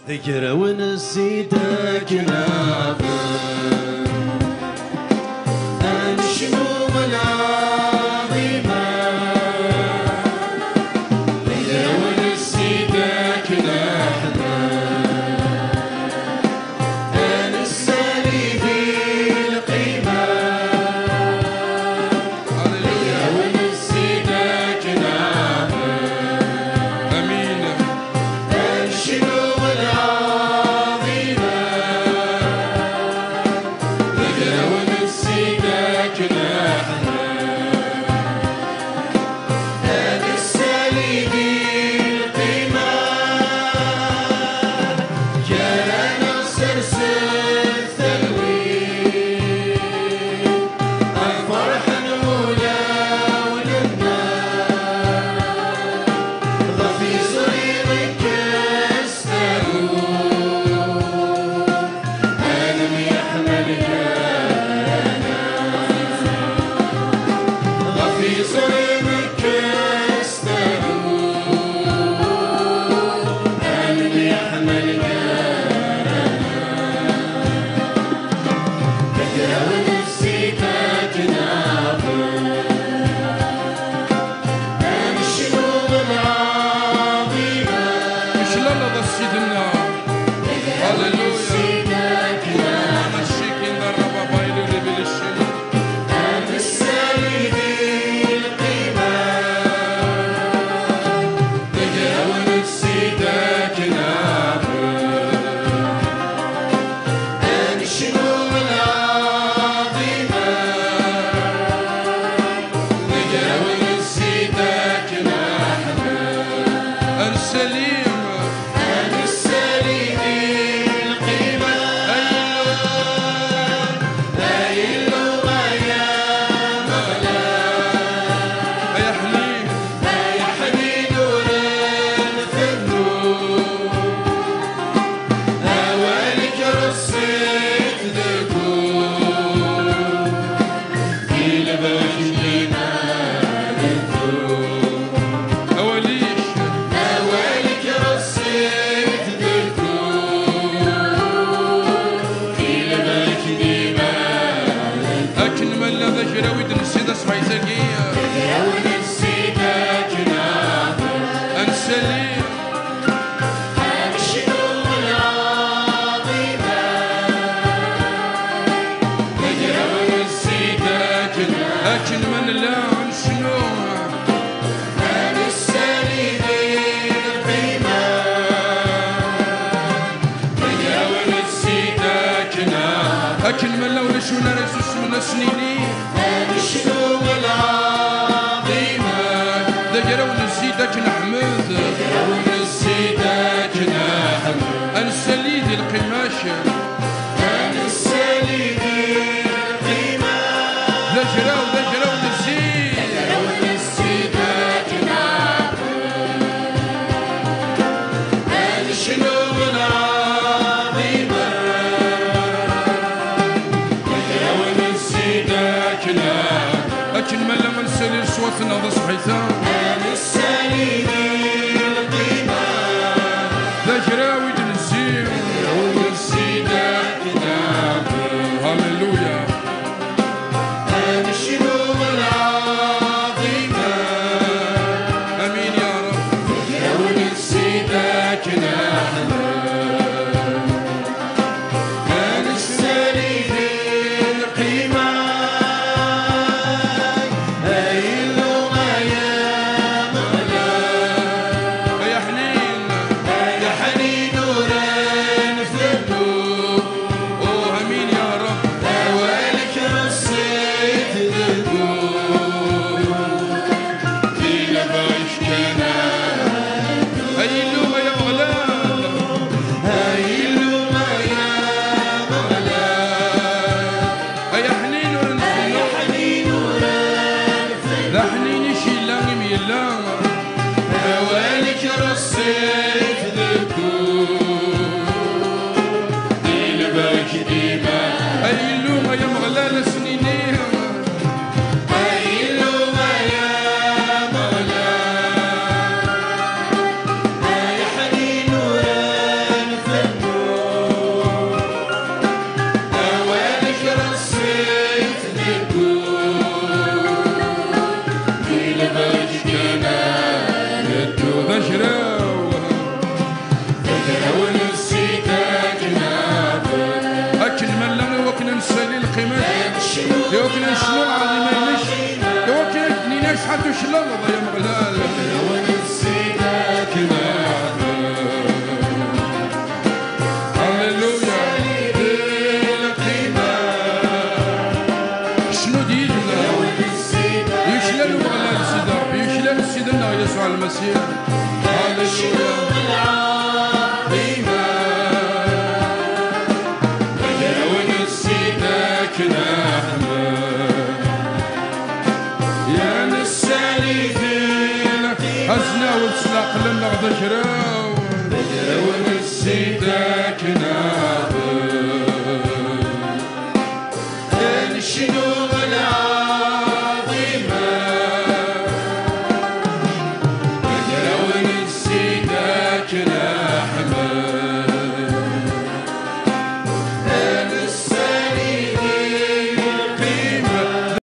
ذكر ونسيتك نافذ الشموم العظيمة ذكر ونسيتك نحن السالي في القيمة ذكر ونسيتك نافذ امين الشموم العظيمة ذكر ونسيتك نحن السالي في القيمة جاءنا سرسل ثلوي الفرح نولى ولدنا ضفي صريرك استلوم ألم يحمل جانا ضفي صريرك استلوم ألم يحمل جانا ذكر ونسيتك نافذ الشموم العظيمة مش لالا ذا سيدنا هللويا نسيتك انا الشيكين دربا بايلو لي بالشيء السالي في القيمة ذكر ونسيتك نافذ الشموم العظيمة ذكر ونسيتك نحن السليم السالي في القيمة أيلو يا مغلا يا حنين يا حنين نور في النور أوالك رصيت ذكور في لباش لينا الذكور اوليش أوالك رصيت ذكور في لباش لينا اكن ملا ذكر ويد نسيت اسمع يسقيا ذكر ونسيتك نافذ السليم الشموم العظيمة ذكر ونسيتك اكن من لا عن شنو السالي في القيمة ذكر ونسيتك اكن من لو لشونا رسوس من سنيني الشموم العظيمة ذكر ونسيتك نحمد ذكر ونسيتك نحن انسلي ذي القماشه السالي في القيمة ذكر ونسيت ذكر ونسيتك نحن الشموم العظيمة ذكر ونسيتك نحن اكن من لما نسلي صوتنا ذا صحيتان السالي في القيمة ذكر ويد نسيم ونسيتك نحن هللويا الشموم العظيمة امين يا رب ذكر ونسيتك نحن السالي في القيمة أيلو يا مغلا يا حنين يا حنين نور أكن ملا وكنا نسالي القيمة وكنا نشنو العظيمة ليش وكنا نينا شحال تشلا يا مغلال هللويا شنو ديجنا يشلا المغلال سيدنا ربي يشلا سيدنا يسوع المسيح هللويا يا نسالي هزنا وتسلاق لنا غدا شراو ونسيتك نابل شنو